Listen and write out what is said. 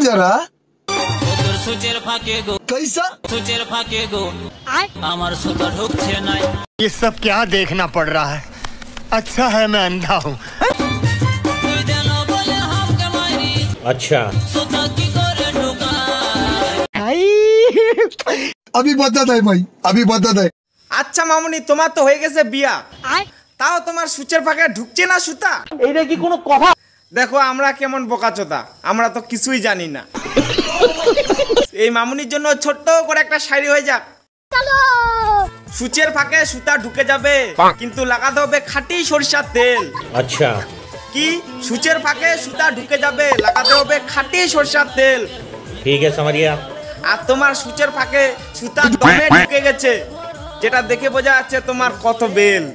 जरा कैसा ये सब क्या देखना पड़ रहा है। अच्छा है मैं अंधा हूँ। अच्छा अभी बता दे भाई, अभी बता दे। আচ্ছা মামুনি, তোমার তো হয়ে গেছে বিয়া, তাও তোমার সূচের ফাঁকে ঢুকছে না সুতা। এইটা কি কোনো কথা? দেখো আমরা কেমন বোকাচোদা, আমরা তো কিছুই জানি না। এই মামুনির জন্য ছোট্ট করে একটা শাড়ি হয়ে যাক। সূচের ফাঁকে সুতা ঢুকে যাবে, কিন্তু লাগাতে হবে খাঁটি সরিষার তেল। अच्छा কি সূচের ফাঁকে সুতা ঢুকে যাবে, লাগাতে হবে খাঁটি সরিষার তেল। ठीक है समझ गया। আর তোমার সূচের ফাঁকে সুতা দমে ঢুকে গেছে, যেটা দেখে বোঝা যাচ্ছে তোমার কত বেল।